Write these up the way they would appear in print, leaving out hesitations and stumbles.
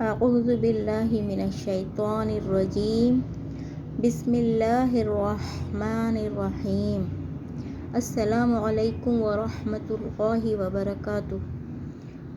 اعوذ باللہ من الشیطان الرجیم بسم اللہ الرحمن الرحیم السلام علیکم ورحمۃ اللہ وبرکاتہ۔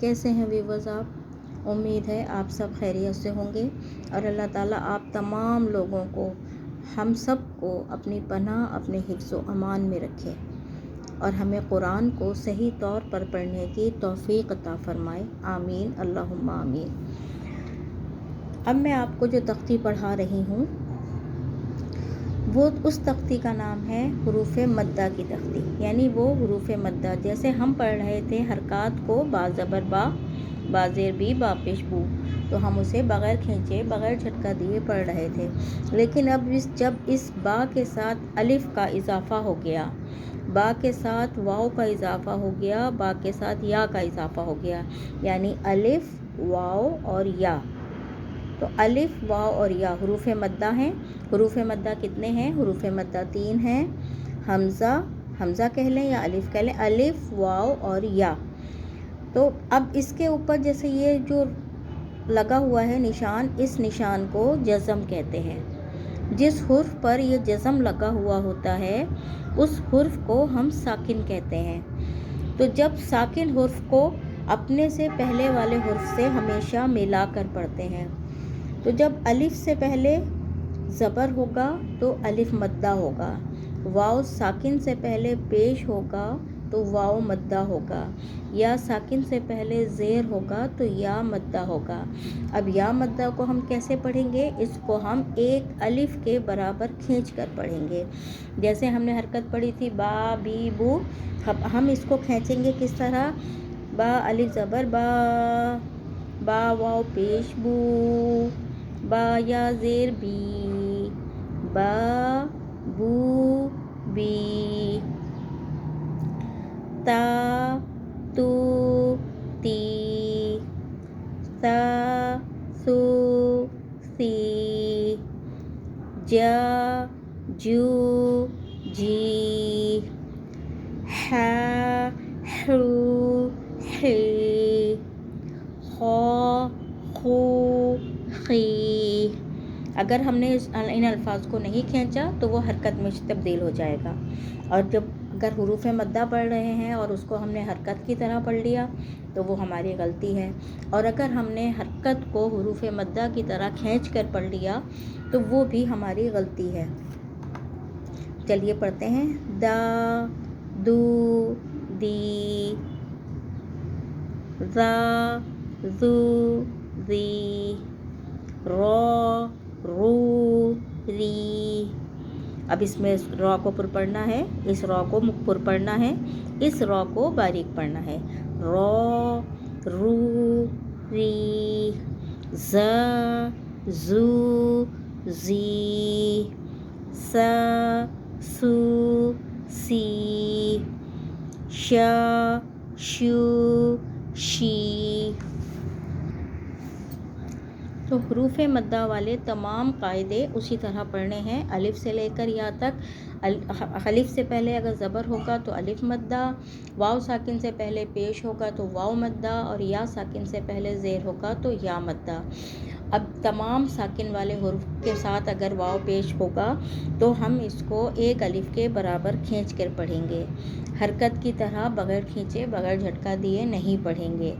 کیسے ہیں ویورز آپ؟ امید ہے آپ سب خیریت سے ہوں گے اور اللہ تعالیٰ آپ تمام لوگوں کو، ہم سب کو اپنی پناہ، اپنے حفظ و امان میں رکھے اور ہمیں قرآن کو صحیح طور پر پڑھنے کی توفیق عطا فرمائے، آمین اللہم آمین۔ اب میں آپ کو جو تختی پڑھا رہی ہوں وہ اس تختی کا نام ہے حروف مدہ کی تختی، یعنی وہ حروف مدہ جیسے ہم پڑھ رہے تھے حرکات کو، با زبر با، با زیر بی، با پیش بو، تو ہم اسے بغیر کھینچے، بغیر جھٹکا دیے پڑھ رہے تھے۔ لیکن اب جب اس با کے ساتھ الف کا اضافہ ہو گیا، با کے ساتھ واو کا اضافہ ہو گیا، با کے ساتھ یا کا اضافہ ہو گیا، یعنی الف، واو اور یا، تو الف، واو اور یا حروف مدہ ہیں۔ حروف مدہ کتنے ہیں؟ حروف مدہ 3 ہیں۔ حمزہ کہہ لیں یا الف کہہ لیں، الف، واو اور یا۔ تو اب اس کے اوپر جیسے یہ جو لگا ہوا ہے نشان، اس نشان کو جزم کہتے ہیں۔ جس حرف پر یہ جزم لگا ہوا ہوتا ہے اس حرف کو ہم ساکن کہتے ہیں۔ تو جب ساکن حرف کو اپنے سے پہلے والے حرف سے ہمیشہ ملا کر پڑھتے ہیں، تو جب الف سے پہلے زبر ہوگا تو الف مدہ ہوگا، واو ساکن سے پہلے پیش ہوگا تو واو مدہ ہوگا، یا ساکن سے پہلے زیر ہوگا تو یا مدہ ہوگا۔ اب یا مدہ کو ہم کیسے پڑھیں گے؟ اس کو ہم ایک الف کے برابر کھینچ کر پڑھیں گے۔ جیسے ہم نے حرکت پڑھی تھی با بی بو، ہم اس کو کھینچیں گے کس طرح؟ با الف زبر با، با واو پیش بو، با یا زیر بی، با بو بی، تا تو تی، سا سو سی، جا جو جی، ہا حو حی، خا خو خی۔ اگر ہم نے ان الفاظ کو نہیں کھینچا تو وہ حرکت میں تبدیل ہو جائے گا، اور جب اگر حروف مدہ پڑھ رہے ہیں اور اس کو ہم نے حرکت کی طرح پڑھ لیا تو وہ ہماری غلطی ہے، اور اگر ہم نے حرکت کو حروف مدہ کی طرح کھینچ کر پڑھ لیا تو وہ بھی ہماری غلطی ہے۔ چلیے پڑھتے ہیں۔ دا دو دی، ذا ذو ذی، را رو ری۔ اب اس میں را کو پر پڑھنا ہے، اس را کو پر پڑھنا ہے، اس را کو باریک پڑھنا ہے۔ را رو ری، ز زو زی، س سو سی، ش شو شی۔ تو حروف مدہ والے تمام قاعدے اسی طرح پڑھنے ہیں، الف سے لے کر یا تک۔ الف سے پہلے اگر زبر ہوگا تو الف مدہ، واو ساکن سے پہلے پیش ہوگا تو واو مدہ، اور یا ساکن سے پہلے زیر ہوگا تو یا مدہ۔ اب تمام ساکن والے حروف کے ساتھ اگر واو پیش ہوگا تو ہم اس کو ایک الف کے برابر کھینچ کر پڑھیں گے، حرکت کی طرح بغیر کھینچے، بغیر جھٹکا دیے نہیں پڑھیں گے۔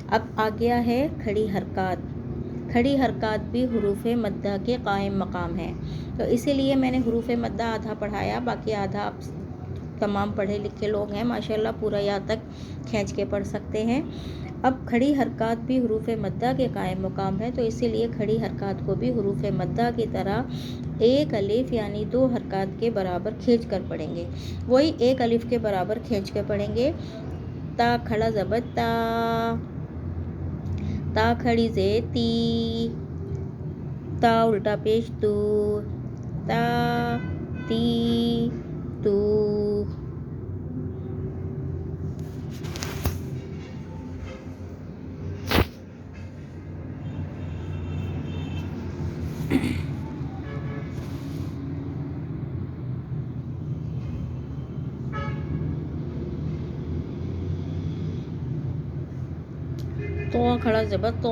اب آ گیا ہے کھڑی حرکات۔ کھڑی حرکات بھی حروف مدہ کے قائم مقام ہیں، تو اسی لیے میں نے حروف مدہ آدھا پڑھایا، باقی آدھا آپ تمام پڑھے لکھے لوگ ہیں ماشاءاللہ، پورا یا تک کھینچ کے پڑھ سکتے ہیں۔ اب کھڑی حرکات بھی حروف مدہ کے قائم مقام ہے، تو اسی لیے کھڑی حرکات کو بھی حروف مدہ کی طرح ایک الف یعنی 2 حرکات کے برابر کھینچ کر پڑھیں گے۔ وہی ایک الف کے برابر کھینچ کے پڑھیں گے۔ تا کھڑا زبر تا، تا کھڑی زیر تی، تا الٹا پیش تو، تا تی تو۔ تو کھڑا زبر تو،